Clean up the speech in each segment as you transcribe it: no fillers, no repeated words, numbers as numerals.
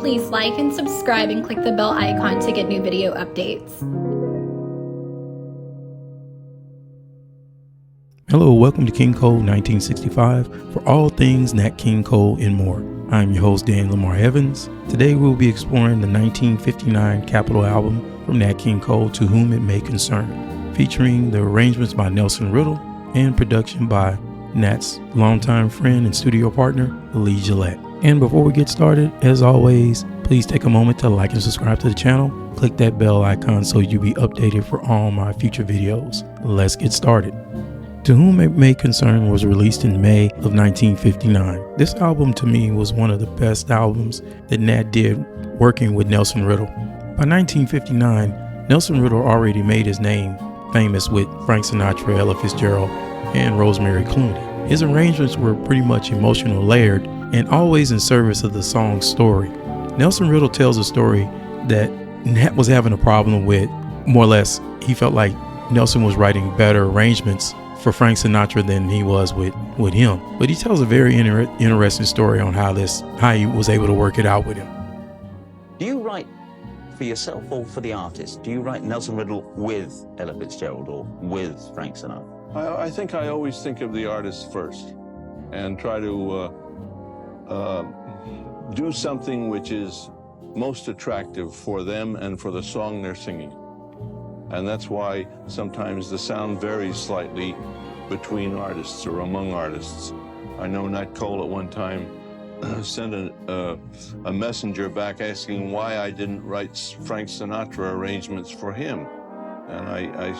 please like and subscribe and click the bell icon to get new video updates. Hello, welcome to King Cole 1965 for all things Nat King Cole and more. I'm your host, Dan Lamar Evans. Today we'll be exploring the 1959 Capitol album from Nat King Cole, To Whom It May Concern, featuring the arrangements by Nelson Riddle and production by Nat's longtime friend and studio partner, Lee Gillette. And before we get started, as always, please take a moment to like and subscribe to the channel. Click that bell icon so you'll be updated for all my future videos. Let's get started. To Whom It May Concern was released in May of 1959. This album to me was one of the best albums that Nat did working with Nelson Riddle. By 1959, Nelson Riddle already made his name famous with Frank Sinatra, Ella Fitzgerald, and Rosemary Clooney. His arrangements were pretty much emotional, layered, and always in service of the song's story. Nelson Riddle tells a story that Nat was having a problem with. More or less, he felt like Nelson was writing better arrangements for Frank Sinatra than he was with him. But he tells a very interesting story on how he was able to work it out with him. Do you write for yourself or for the artist? Do you write Nelson Riddle with Ella Fitzgerald or with Frank Sinatra? I think I always think of the artist first and try to do something which is most attractive for them and for the song they're singing. And that's why sometimes the sound varies slightly between artists or among artists. I know Nat Cole at one time sent a messenger back asking why I didn't write Frank Sinatra arrangements for him. And I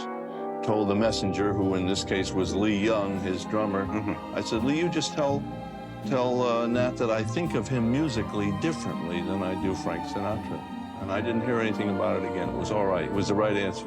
told the messenger, who in this case was Lee Young, his drummer, I said, Lee, you just tell Nat that I think of him musically differently than I do Frank Sinatra. And I didn't hear anything about it again. It was all right. It was the right answer.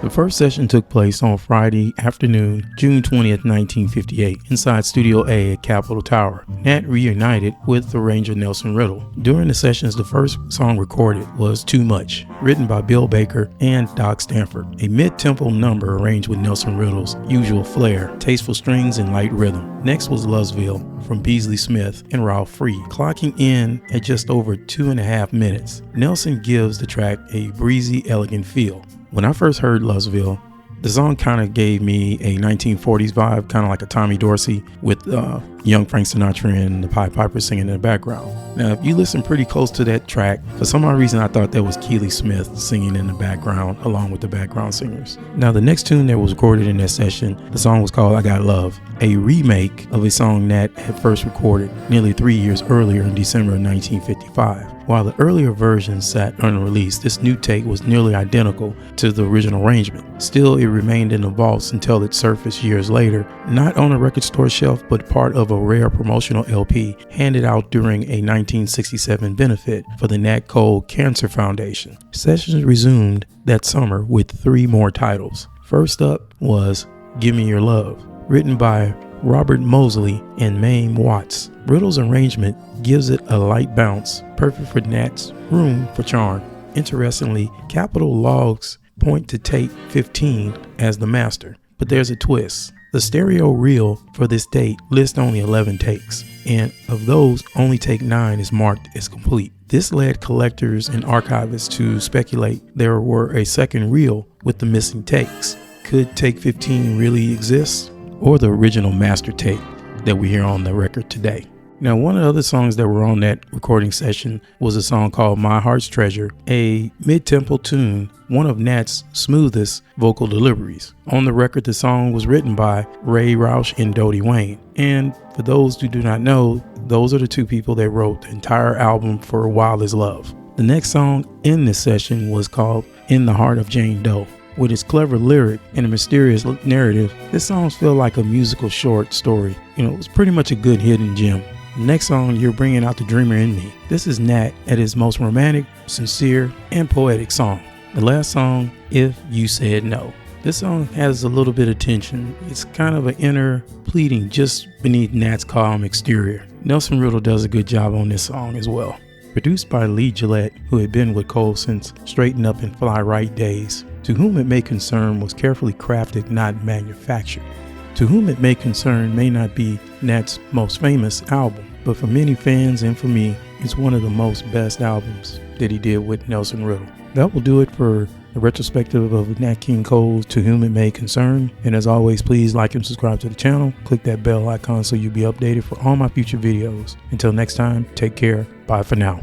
The first session took place on Friday afternoon, June 20th, 1958, inside Studio A at Capitol Tower. Nat reunited with the arranger Nelson Riddle. During the sessions, the first song recorded was Too Much, written by Bill Baker and Doc Stanford, a mid-tempo number arranged with Nelson Riddle's usual flair, tasteful strings, and light rhythm. Next was Louisville from Beasley Smith and Ralph Freed, clocking in at just over 2.5 minutes. Nelson gives the track a breezy, elegant feel. When I first heard Louisville, the song kind of gave me a 1940s vibe, kind of like a Tommy Dorsey with young Frank Sinatra and the Pied Piper singing in the background. Now, if you listen pretty close to that track, for some odd reason I thought that was Keely Smith singing in the background along with the background singers. Now, the next tune that was recorded in that session, the song was called I Got Love, a remake of a song Nat had first recorded nearly 3 years earlier in December of 1955. While the earlier version sat unreleased, this new take was nearly identical to the original arrangement. Still, it remained in the vaults until it surfaced years later, not on a record store shelf, but part of a rare promotional LP handed out during a 1967 benefit for the Nat Cole Cancer Foundation. Sessions resumed that summer with 3 more titles. First up was Give Me Your Love, written by Robert Mosley and Mame Watts. Riddle's arrangement gives it a light bounce, perfect for Nat's room for charm. Interestingly, Capitol logs point to tape 15 as the master, but there's a twist. The stereo reel for this date lists only 11 takes, and of those, only take 9 is marked as complete. This led collectors and archivists to speculate there were a second reel with the missing takes. Could take 15 really exist, or the original master tape that we hear on the record today? Now, one of the other songs that were on that recording session was a song called My Heart's Treasure, a mid-tempo tune, one of Nat's smoothest vocal deliveries. On the record, the song was written by Ray Rausch and Dodie Wayne. And for those who do not know, those are the 2 people that wrote the entire album for Wild Is Love. The next song in this session was called In the Heart of Jane Doe. With its clever lyric and a mysterious narrative, this song feels like a musical short story. It's pretty much a good hidden gem. Next song, You're Bringing Out the Dreamer in Me. This is Nat at his most romantic, sincere, and poetic song. The last song, If You Said No. This song has a little bit of tension. It's kind of an inner pleading just beneath Nat's calm exterior. Nelson Riddle does a good job on this song as well. Produced by Lee Gillette, who had been with Cole since Straighten Up and Fly Right days. To Whom It May Concern was carefully crafted, not manufactured. To Whom It May Concern may not be Nat's most famous album, but for many fans and for me, it's one of the most best albums that he did with Nelson Riddle. That will do it for the retrospective of Nat King Cole's To Whom It May Concern. And as always, please like and subscribe to the channel. Click that bell icon so you'll be updated for all my future videos. Until next time, take care. Bye for now.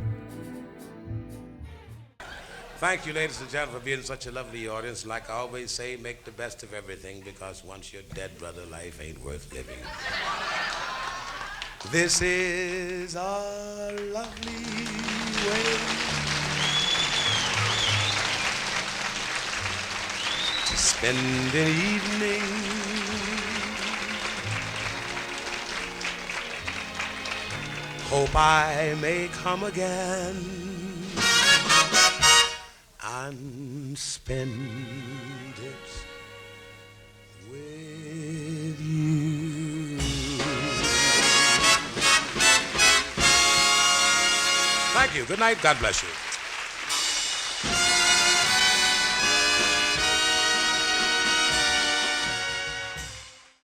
Thank you, ladies and gentlemen, for being such a lovely audience. Like I always say, make the best of everything, because once you're dead, brother, life ain't worth living. This is our lovely way to spend an evening. Hope I may come again and spend it with you. Thank you. Good night. God bless you.